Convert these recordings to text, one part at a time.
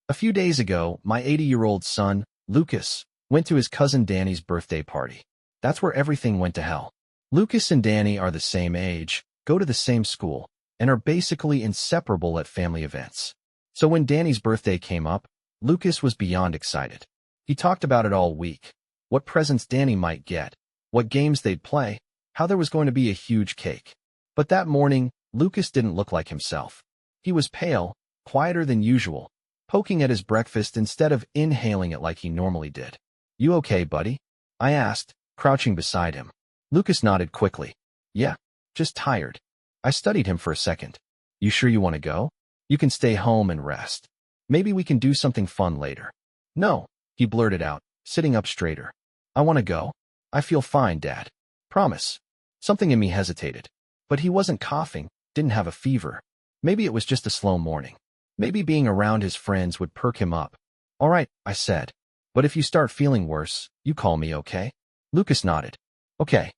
A few days ago, my 80-year-old son, Lucas, went to his cousin Danny's birthday party. That's where everything went to hell. Lucas and Danny are the same age, go to the same school, and are basically inseparable at family events. So when Danny's birthday came up, Lucas was beyond excited. He talked about it all week. What presents Danny might get, what games they'd play, how there was going to be a huge cake. But that morning, Lucas didn't look like himself. He was pale, quieter than usual, poking at his breakfast instead of inhaling it like he normally did. "You okay, buddy?" I asked, crouching beside him. Lucas nodded quickly. "Yeah, just tired." I studied him for a second. "You sure you want to go? You can stay home and rest. Maybe we can do something fun later." "No," he blurted out, sitting up straighter. "I want to go. I feel fine, Dad. Promise." Something in me hesitated. But he wasn't coughing, didn't have a fever. Maybe it was just a slow morning. Maybe being around his friends would perk him up. "All right," I said. "But if you start feeling worse, you call me, okay?" Lucas nodded. "Okay."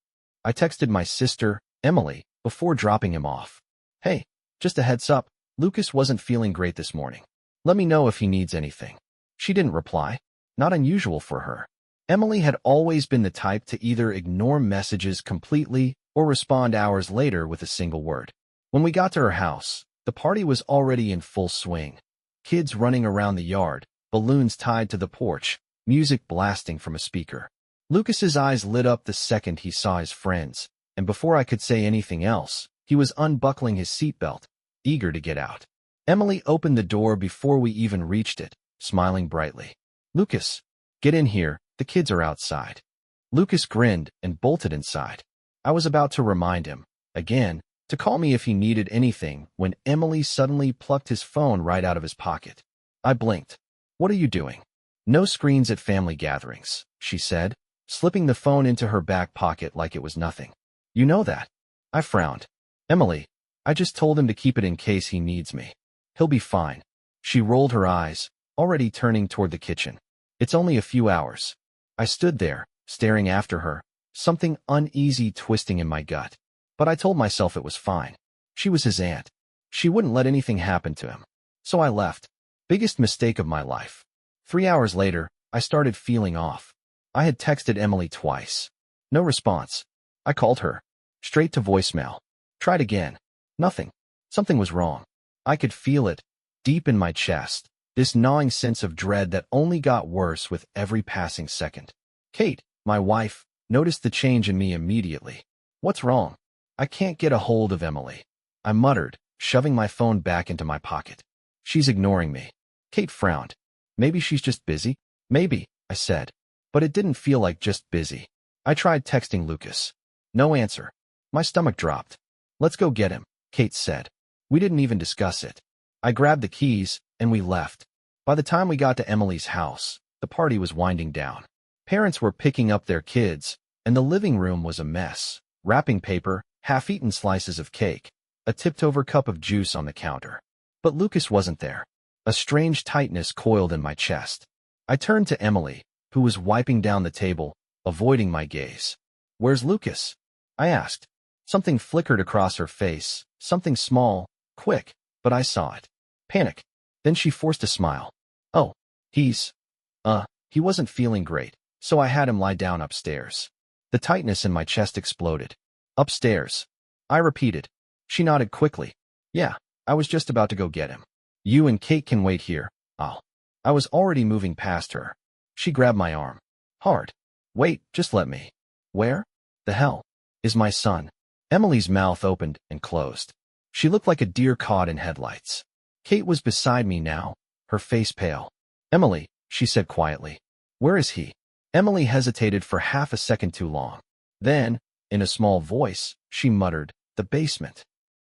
I texted my sister, Emily, before dropping him off. "Hey, just a heads up, Lucas wasn't feeling great this morning. Let me know if he needs anything." She didn't reply. Not unusual for her. Emily had always been the type to either ignore messages completely or respond hours later with a single word. When we got to her house, the party was already in full swing. Kids running around the yard, balloons tied to the porch, music blasting from a speaker. Lucas's eyes lit up the second he saw his friends, and before I could say anything else, he was unbuckling his seatbelt, eager to get out. Emily opened the door before we even reached it, smiling brightly. "Lucas, get in here, the kids are outside." Lucas grinned and bolted inside. I was about to remind him, again, to call me if he needed anything when Emily suddenly plucked his phone right out of his pocket. I blinked. "What are you doing?" "No screens at family gatherings," she said, slipping the phone into her back pocket like it was nothing. "You know that." I frowned. "Emily, I just told him to keep it in case he needs me. He'll be fine." She rolled her eyes, already turning toward the kitchen. "It's only a few hours." I stood there, staring after her, something uneasy twisting in my gut. But I told myself it was fine. She was his aunt. She wouldn't let anything happen to him. So I left. Biggest mistake of my life. 3 hours later, I started feeling off. I had texted Emily twice. No response. I called her. Straight to voicemail. Tried again. Nothing. Something was wrong. I could feel it, deep in my chest, this gnawing sense of dread that only got worse with every passing second. Kate, my wife, noticed the change in me immediately. "What's wrong?" "I can't get a hold of Emily," I muttered, shoving my phone back into my pocket. "She's ignoring me." Kate frowned. "Maybe she's just busy." "Maybe," I said. But it didn't feel like just busy. I tried texting Lucas. No answer. My stomach dropped. "Let's go get him," Kate said. We didn't even discuss it. I grabbed the keys, and we left. By the time we got to Emily's house, the party was winding down. Parents were picking up their kids, and the living room was a mess. Wrapping paper, half-eaten slices of cake, a tipped-over cup of juice on the counter. But Lucas wasn't there. A strange tightness coiled in my chest. I turned to Emily, who was wiping down the table, avoiding my gaze. "Where's Lucas?" I asked. Something flickered across her face, something small, quick, but I saw it. Panic. Then she forced a smile. "Oh, he wasn't feeling great, so I had him lie down upstairs." The tightness in my chest exploded. "Upstairs," I repeated. She nodded quickly. "Yeah, I was just about to go get him. You and Kate can wait here. I was already moving past her. She grabbed my arm. Hard. "Wait, just let me." "Where the hell is my son?" Emily's mouth opened and closed. She looked like a deer caught in headlights. Kate was beside me now, her face pale. "Emily," she said quietly. "Where is he?" Emily hesitated for half a second too long. Then, in a small voice, she muttered, "The basement."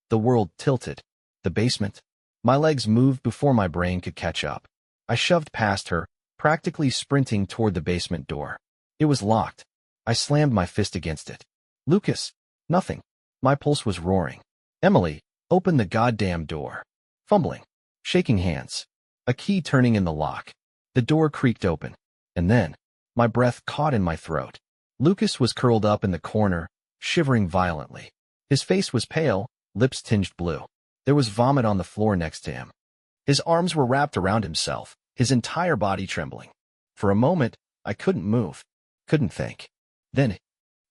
The world tilted. The basement? My legs moved before my brain could catch up. I shoved past her, practically sprinting toward the basement door. It was locked. I slammed my fist against it. "Lucas!" Nothing. My pulse was roaring. "Emily, open the goddamn door." Fumbling. Shaking hands. A key turning in the lock. The door creaked open. And then, my breath caught in my throat. Lucas was curled up in the corner, shivering violently. His face was pale, lips tinged blue. There was vomit on the floor next to him. His arms were wrapped around himself, his entire body trembling. For a moment, I couldn't move, couldn't think. Then,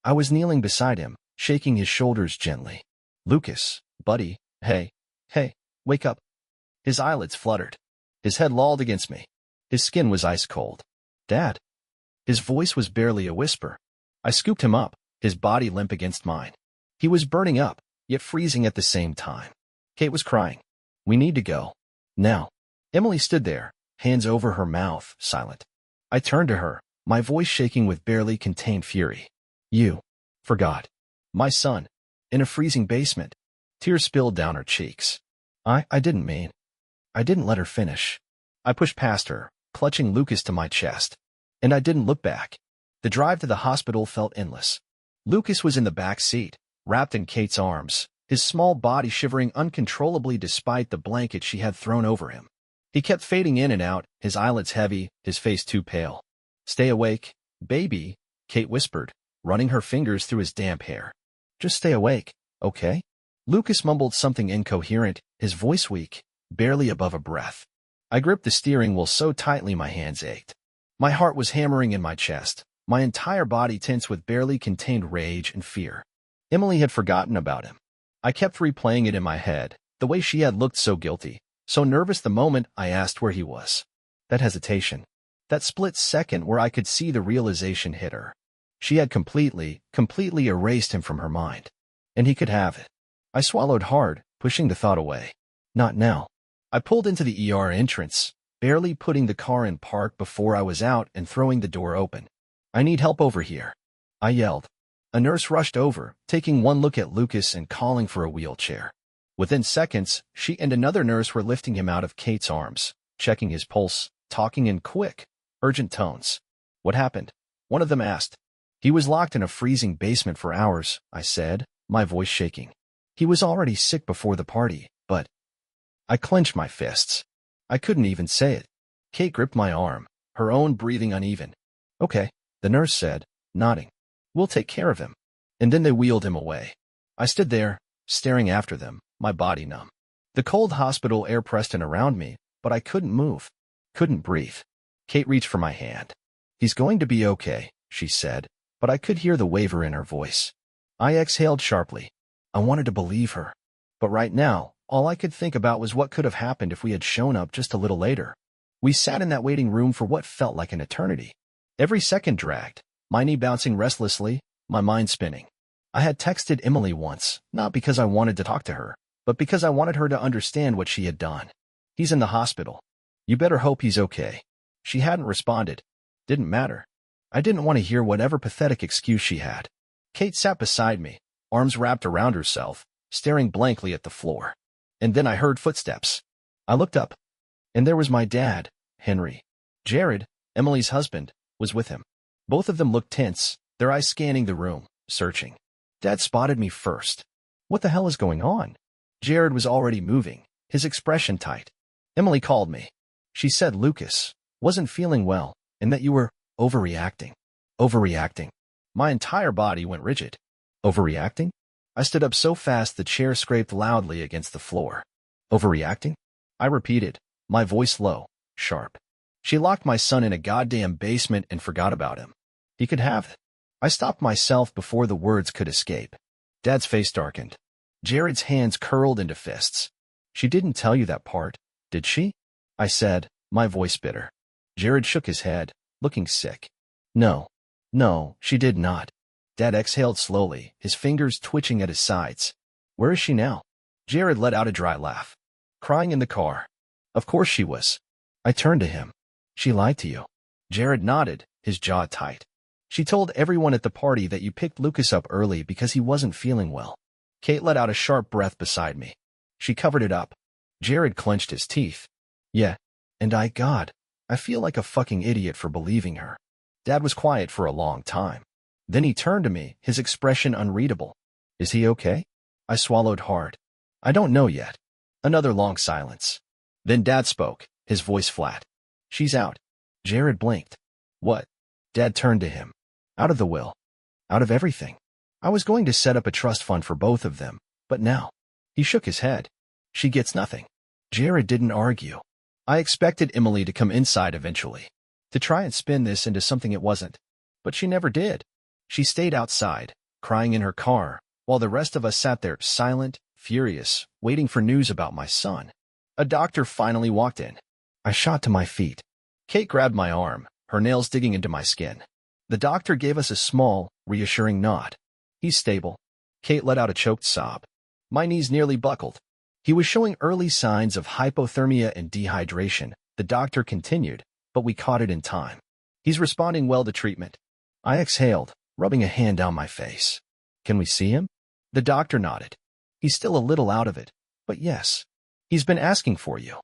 I was kneeling beside him, shaking his shoulders gently. "Lucas, buddy, hey, wake up." His eyelids fluttered. His head lolled against me. His skin was ice cold. "Dad." His voice was barely a whisper. I scooped him up, his body limp against mine. He was burning up, yet freezing at the same time. Kate was crying. "We need to go. Now." Emily stood there, hands over her mouth, silent. I turned to her, my voice shaking with barely contained fury. "You forgot my son in a freezing basement." Tears spilled down her cheeks. I didn't mean. I didn't let her finish. I pushed past her, clutching Lucas to my chest. And I didn't look back. The drive to the hospital felt endless. Lucas was in the back seat, wrapped in Kate's arms, his small body shivering uncontrollably despite the blanket she had thrown over him. He kept fading in and out, his eyelids heavy, his face too pale. "Stay awake, baby," Kate whispered, running her fingers through his damp hair. "Just stay awake, okay?" Lucas mumbled something incoherent, his voice weak, barely above a breath. I gripped the steering wheel so tightly my hands ached. My heart was hammering in my chest, my entire body tense with barely contained rage and fear. Emily had forgotten about him. I kept replaying it in my head, the way she had looked so guilty, so nervous the moment I asked where he was. That hesitation, that split second where I could see the realization hit her. She had completely erased him from her mind. And he could have it. I swallowed hard, pushing the thought away. Not now. I pulled into the ER entrance, barely putting the car in park before I was out and throwing the door open. "I need help over here," I yelled. A nurse rushed over, taking one look at Lucas and calling for a wheelchair. Within seconds, she and another nurse were lifting him out of Kate's arms, checking his pulse, talking in quick, urgent tones. "What happened?" one of them asked. "He was locked in a freezing basement for hours," I said, my voice shaking. "He was already sick before the party, but—" I clenched my fists. I couldn't even say it. Kate gripped my arm, her own breathing uneven. "Okay," the nurse said, nodding. "We'll take care of him." And then they wheeled him away. I stood there, staring after them, my body numb. The cold hospital air pressed in around me, but I couldn't move, couldn't breathe. Kate reached for my hand. "He's going to be okay," she said, but I could hear the waver in her voice. I exhaled sharply. I wanted to believe her. But right now, all I could think about was what could have happened if we had shown up just a little later. We sat in that waiting room for what felt like an eternity. Every second dragged, my knee bouncing restlessly, my mind spinning. I had texted Emily once, not because I wanted to talk to her, but because I wanted her to understand what she had done. "He's in the hospital. You better hope he's okay." She hadn't responded. Didn't matter. I didn't want to hear whatever pathetic excuse she had. Kate sat beside me, arms wrapped around herself, staring blankly at the floor. And then I heard footsteps. I looked up, and there was my dad, Henry. Jared, Emily's husband, was with him. Both of them looked tense, their eyes scanning the room, searching. Dad spotted me first. "What the hell is going on?" Jared was already moving, his expression tight. "Emily called me. She said Lucas wasn't feeling well, and that you were overreacting." Overreacting. My entire body went rigid. Overreacting? I stood up so fast the chair scraped loudly against the floor. "Overreacting?" I repeated, my voice low, sharp. "She locked my son in a goddamn basement and forgot about him. He could have it." I stopped myself before the words could escape. Dad's face darkened. Jared's hands curled into fists. "She didn't tell you that part, did she?" I said, my voice bitter. Jared shook his head, looking sick. No, she did not." Dad exhaled slowly, his fingers twitching at his sides. "Where is she now?" Jared let out a dry laugh. "Crying in the car." "Of course she was." I turned to him. "She lied to you." Jared nodded, his jaw tight. "She told everyone at the party that you picked Lucas up early because he wasn't feeling well." Kate let out a sharp breath beside me. She covered it up. Jared clenched his teeth. "Yeah, and God, I feel like a fucking idiot for believing her." Dad was quiet for a long time. Then he turned to me, his expression unreadable. "Is he okay?" I swallowed hard. "I don't know yet." Another long silence. Then Dad spoke, his voice flat. "She's out." Jared blinked. "What?" Dad turned to him. "Out of the will. Out of everything. I was going to set up a trust fund for both of them, but now." He shook his head. "She gets nothing." Jared didn't argue. I expected Emily to come inside eventually, to try and spin this into something it wasn't. But she never did. She stayed outside, crying in her car, while the rest of us sat there silent, furious, waiting for news about my son. A doctor finally walked in. I shot to my feet. Kate grabbed my arm, her nails digging into my skin. The doctor gave us a small, reassuring nod. He's stable. Kate let out a choked sob. My knees nearly buckled. He was showing early signs of hypothermia and dehydration, the doctor continued, but we caught it in time. He's responding well to treatment. I exhaled, rubbing a hand down my face. Can we see him? The doctor nodded. He's still a little out of it, but yes. He's been asking for you.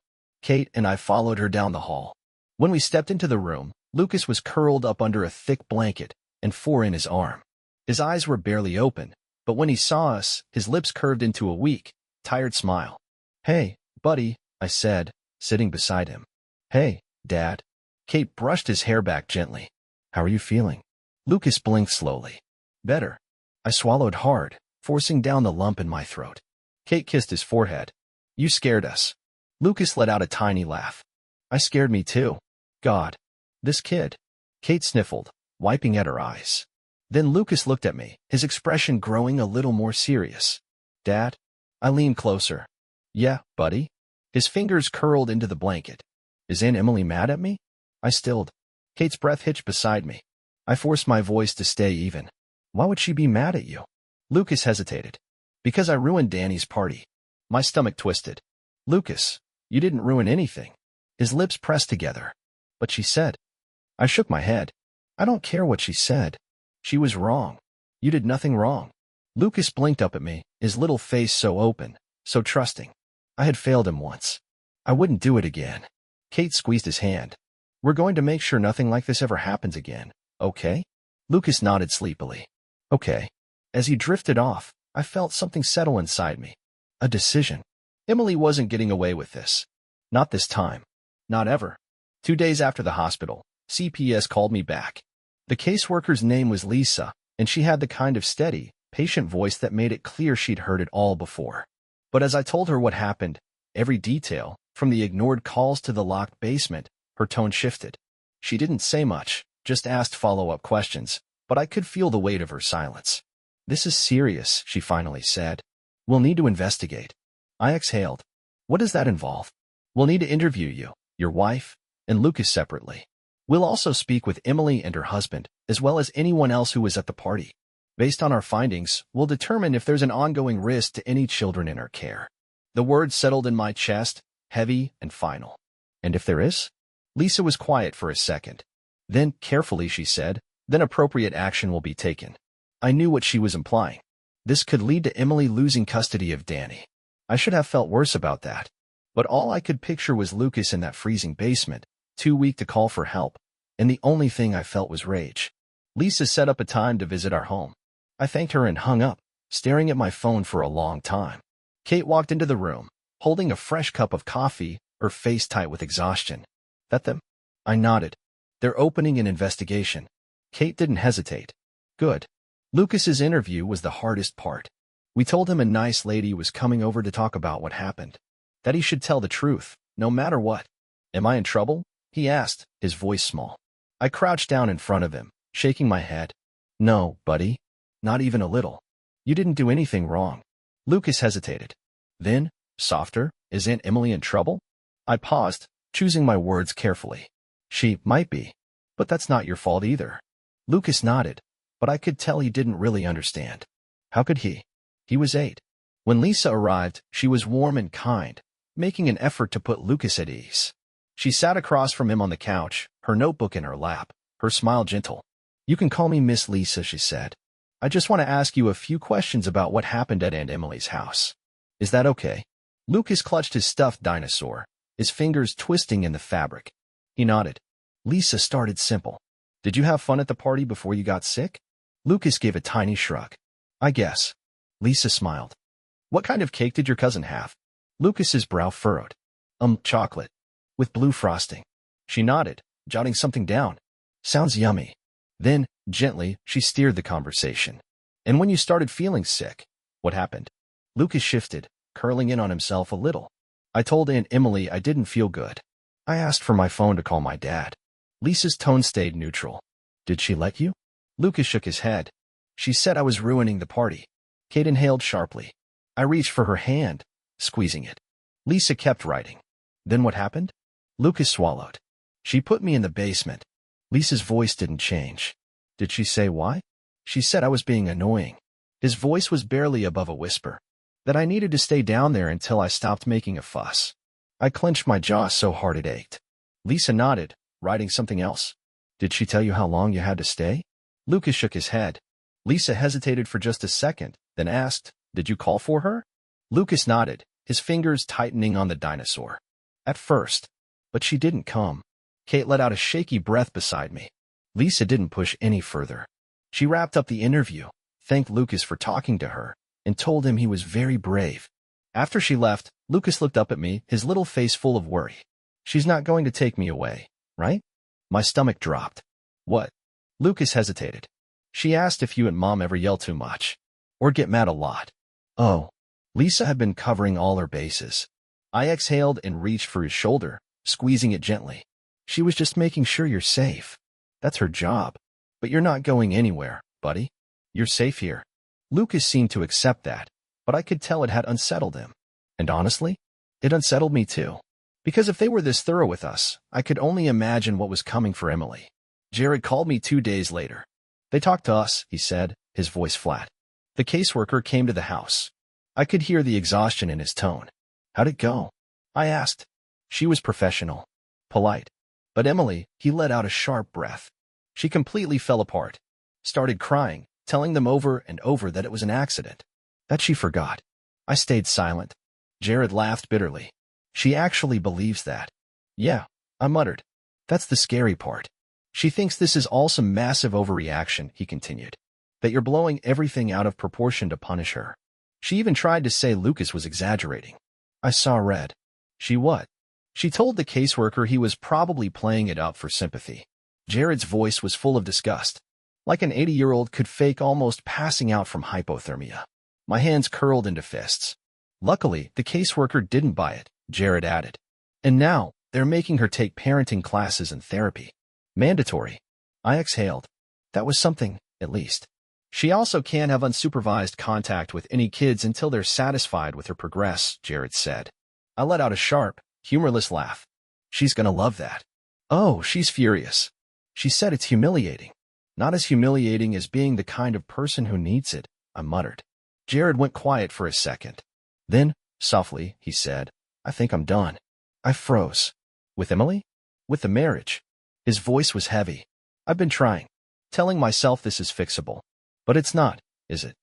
Kate and I followed her down the hall. When we stepped into the room, Lucas was curled up under a thick blanket and four in his arm. His eyes were barely open, but when he saw us, his lips curved into a weak, tired smile. Hey, buddy, I said, sitting beside him. Hey, Dad. Kate brushed his hair back gently. How are you feeling? Lucas blinked slowly. Better. I swallowed hard, forcing down the lump in my throat. Kate kissed his forehead. You scared us. Lucas let out a tiny laugh. I scared me too. God. This kid. Kate sniffled, wiping at her eyes. Then Lucas looked at me, his expression growing a little more serious. Dad? I leaned closer. Yeah, buddy. His fingers curled into the blanket. Is Aunt Emily mad at me? I stilled. Kate's breath hitched beside me. I forced my voice to stay even. Why would she be mad at you? Lucas hesitated. Because I ruined Danny's party. My stomach twisted. Lucas, you didn't ruin anything. His lips pressed together. But she said. I shook my head. I don't care what she said. She was wrong. You did nothing wrong. Lucas blinked up at me, his little face so open, so trusting. I had failed him once. I wouldn't do it again. Kate squeezed his hand. We're going to make sure nothing like this ever happens again, okay? Lucas nodded sleepily. Okay. As he drifted off, I felt something settle inside me. A decision. Emily wasn't getting away with this. Not this time. Not ever. 2 days after the hospital, CPS called me back. The caseworker's name was Lisa, and she had the kind of steady, patient voice that made it clear she'd heard it all before. But as I told her what happened, every detail, from the ignored calls to the locked basement, her tone shifted. She didn't say much, just asked follow-up questions, but I could feel the weight of her silence. This is serious, she finally said. We'll need to investigate. I exhaled. What does that involve? We'll need to interview you, your wife, and Lucas separately. We'll also speak with Emily and her husband, as well as anyone else who was at the party. Based on our findings, we'll determine if there's an ongoing risk to any children in our care. The words settled in my chest, heavy and final. And if there is? Lisa was quiet for a second. Then, carefully, she said, then appropriate action will be taken. I knew what she was implying. This could lead to Emily losing custody of Danny. I should have felt worse about that. But all I could picture was Lucas in that freezing basement, too weak to call for help, and the only thing I felt was rage. Lisa set up a time to visit our home. I thanked her and hung up, staring at my phone for a long time. Kate walked into the room, holding a fresh cup of coffee, her face tight with exhaustion. That them? I nodded. They're opening an investigation. Kate didn't hesitate. Good. Lucas's interview was the hardest part. We told him a nice lady was coming over to talk about what happened. That he should tell the truth, no matter what. Am I in trouble? He asked, his voice small. I crouched down in front of him, shaking my head. No, buddy. Not even a little. You didn't do anything wrong. Lucas hesitated. Then, softer, is Aunt Emily in trouble? I paused, choosing my words carefully. She might be. But that's not your fault either. Lucas nodded, but I could tell he didn't really understand. How could he? He was 8. When Lisa arrived, she was warm and kind, making an effort to put Lucas at ease. She sat across from him on the couch, her notebook in her lap, her smile gentle. You can call me Miss Lisa, she said. I just want to ask you a few questions about what happened at Aunt Emily's house. Is that okay? Lucas clutched his stuffed dinosaur, his fingers twisting in the fabric. He nodded. Lisa started simple. Did you have fun at the party before you got sick? Lucas gave a tiny shrug. I guess. Lisa smiled. What kind of cake did your cousin have? Lucas's brow furrowed. Chocolate. With blue frosting. She nodded, jotting something down. Sounds yummy. Then, gently, she steered the conversation. And when you started feeling sick, what happened? Lucas shifted, curling in on himself a little. I told Aunt Emily I didn't feel good. I asked for my phone to call my dad. Lisa's tone stayed neutral. Did she let you? Lucas shook his head. She said I was ruining the party. Kate inhaled sharply. I reached for her hand, squeezing it. Lisa kept writing. Then what happened? Lucas swallowed. She put me in the basement. Lisa's voice didn't change. Did she say why? She said I was being annoying. His voice was barely above a whisper. That I needed to stay down there until I stopped making a fuss. I clenched my jaw so hard it ached. Lisa nodded, writing something else. Did she tell you how long you had to stay? Lucas shook his head. Lisa hesitated for just a second, then asked, Did you call for her? Lucas nodded, his fingers tightening on the dinosaur. At first. But she didn't come. Kate let out a shaky breath beside me. Lisa didn't push any further. She wrapped up the interview, thanked Lucas for talking to her, and told him he was very brave. After she left, Lucas looked up at me, his little face full of worry. She's not going to take me away, right? My stomach dropped. What? Lucas hesitated. She asked if you and Mom ever yell too much. Or get mad a lot. Oh. Lisa had been covering all her bases. I exhaled and reached for his shoulder, squeezing it gently. She was just making sure you're safe. That's her job. But you're not going anywhere, buddy. You're safe here. Lucas seemed to accept that, but I could tell it had unsettled him. And honestly, it unsettled me too. Because if they were this thorough with us, I could only imagine what was coming for Emily. Jared called me 2 days later. They talked to us, he said, his voice flat. The caseworker came to the house. I could hear the exhaustion in his tone. How'd it go? I asked. She was professional. Polite. But Emily, he let out a sharp breath. She completely fell apart. Started crying, telling them over and over that it was an accident. That she forgot. I stayed silent. Jared laughed bitterly. She actually believes that. Yeah, I muttered. That's the scary part. She thinks this is all some massive overreaction, he continued. That you're blowing everything out of proportion to punish her. She even tried to say Lucas was exaggerating. I saw red. She what? She told the caseworker he was probably playing it up for sympathy. Jared's voice was full of disgust. Like an 80-year-old could fake almost passing out from hypothermia. My hands curled into fists. Luckily, the caseworker didn't buy it, Jared added. And now, they're making her take parenting classes and therapy. Mandatory. I exhaled. That was something, at least. She also can't have unsupervised contact with any kids until they're satisfied with her progress, Jared said. I let out a sharp, humorless laugh. She's gonna love that. Oh, she's furious. She said it's humiliating. Not as humiliating as being the kind of person who needs it, I muttered. Jared went quiet for a second. Then, softly, he said, I think I'm done. I froze. With Emily? With the marriage. His voice was heavy. I've been trying. Telling myself this is fixable. But it's not, is it?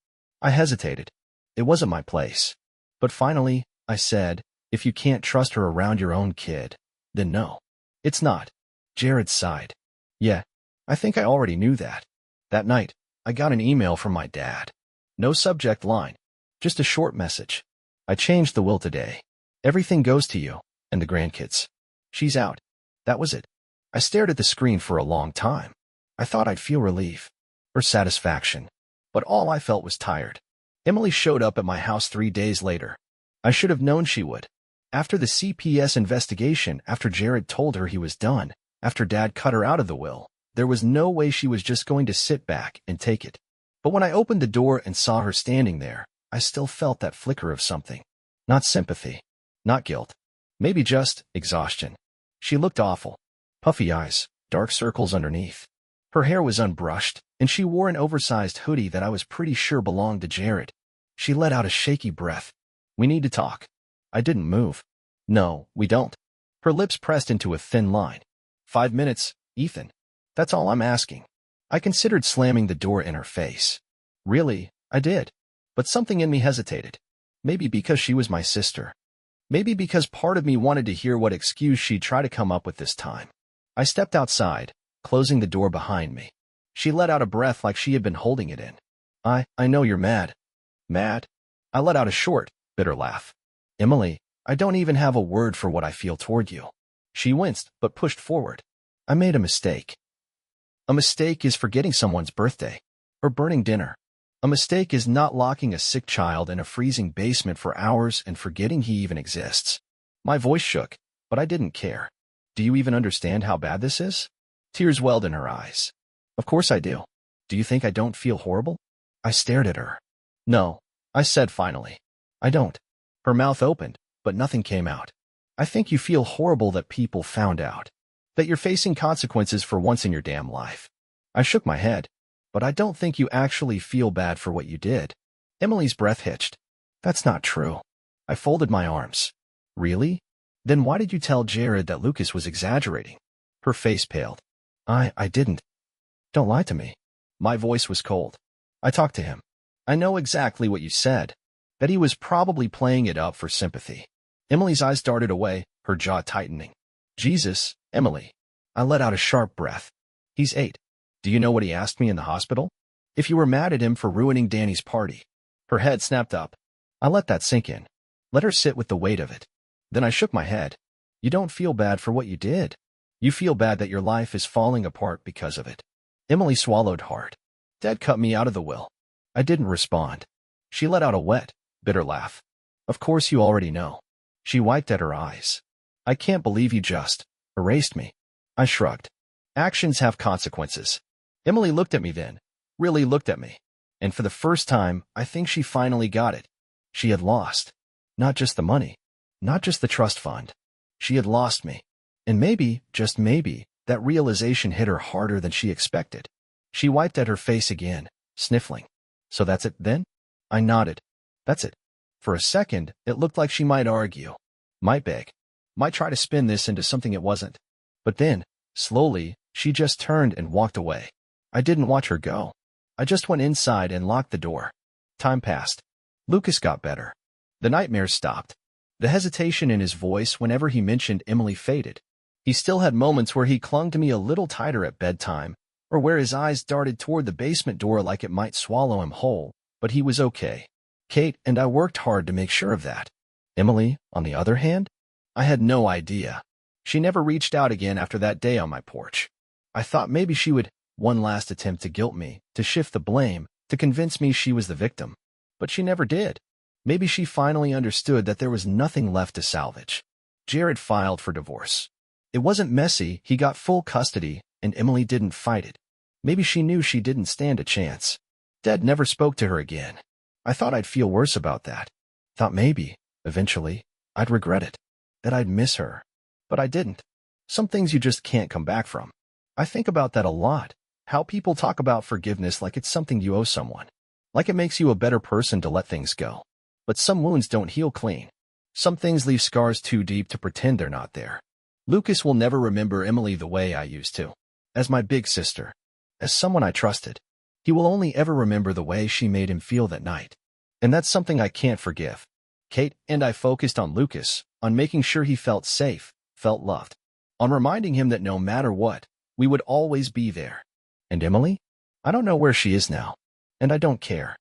I hesitated. It wasn't my place. But finally, I said, if you can't trust her around your own kid, then no. It's not. Jared sighed. Yeah, I think I already knew that. That night, I got an email from my dad. No subject line. Just a short message. I changed the will today. Everything goes to you, and the grandkids. She's out. That was it. I stared at the screen for a long time. I thought I'd feel relief. Or satisfaction. But all I felt was tired. Emily showed up at my house 3 days later. I should have known she would. After the CPS investigation, after Jared told her he was done, after Dad cut her out of the will, there was no way she was just going to sit back and take it. But when I opened the door and saw her standing there, I still felt that flicker of something. Not sympathy. Not guilt. Maybe just exhaustion. She looked awful. Puffy eyes, dark circles underneath. Her hair was unbrushed, and she wore an oversized hoodie that I was pretty sure belonged to Jared. She let out a shaky breath. We need to talk. I didn't move. No, we don't. Her lips pressed into a thin line. 5 minutes, Ethan. That's all I'm asking. I considered slamming the door in her face. Really, I did. But something in me hesitated. Maybe because she was my sister. Maybe because part of me wanted to hear what excuse she'd try to come up with this time. I stepped outside, closing the door behind me. She let out a breath like she had been holding it in. I know you're mad. Mad? I let out a short, bitter laugh. Emily, I don't even have a word for what I feel toward you. She winced, but pushed forward. I made a mistake. A mistake is forgetting someone's birthday. Or burning dinner. A mistake is not locking a sick child in a freezing basement for hours and forgetting he even exists. My voice shook, but I didn't care. Do you even understand how bad this is? Tears welled in her eyes. Of course I do. Do you think I don't feel horrible? I stared at her. No, I said finally. I don't. Her mouth opened, but nothing came out. I think you feel horrible that people found out. That you're facing consequences for once in your damn life. I shook my head. But I don't think you actually feel bad for what you did. Emily's breath hitched. That's not true. I folded my arms. Really? Then why did you tell Jared that Lucas was exaggerating? Her face paled. I didn't. Don't lie to me. My voice was cold. I talked to him. I know exactly what you said. That he was probably playing it up for sympathy. Emily's eyes darted away, her jaw tightening. Jesus, Emily. I let out a sharp breath. He's 8. Do you know what he asked me in the hospital? If you were mad at him for ruining Danny's party. Her head snapped up. I let that sink in. Let her sit with the weight of it. Then I shook my head. You don't feel bad for what you did. You feel bad that your life is falling apart because of it. Emily swallowed hard. Dad cut me out of the will. I didn't respond. She let out a wet, bitter laugh. Of course you already know. She wiped at her eyes. I can't believe you just erased me. I shrugged. Actions have consequences. Emily looked at me then, really looked at me. And for the first time, I think she finally got it. She had lost. Not just the money. Not just the trust fund. She had lost me. And maybe, just maybe, that realization hit her harder than she expected. She wiped at her face again, sniffling. So that's it then? I nodded. That's it. For a second, it looked like she might argue. Might beg. Might try to spin this into something it wasn't. But then, slowly, she just turned and walked away. I didn't watch her go. I just went inside and locked the door. Time passed. Lucas got better. The nightmares stopped. The hesitation in his voice whenever he mentioned Emily faded. He still had moments where he clung to me a little tighter at bedtime, or where his eyes darted toward the basement door like it might swallow him whole, but he was okay. Kate and I worked hard to make sure of that. Emily, on the other hand? I had no idea. She never reached out again after that day on my porch. I thought maybe she would, one last attempt to guilt me, to shift the blame, to convince me she was the victim. But she never did. Maybe she finally understood that there was nothing left to salvage. Jared filed for divorce. It wasn't messy, he got full custody, and Emily didn't fight it. Maybe she knew she didn't stand a chance. Dad never spoke to her again. I thought I'd feel worse about that. Thought maybe, eventually, I'd regret it. That I'd miss her. But I didn't. Some things you just can't come back from. I think about that a lot. How people talk about forgiveness like it's something you owe someone. Like it makes you a better person to let things go. But some wounds don't heal clean. Some things leave scars too deep to pretend they're not there. Lucas will never remember Emily the way I used to. As my big sister. As someone I trusted. He will only ever remember the way she made him feel that night. And that's something I can't forgive. Kate and I focused on Lucas, on making sure he felt safe, felt loved. On reminding him that no matter what, we would always be there. And Emily? I don't know where she is now. And I don't care.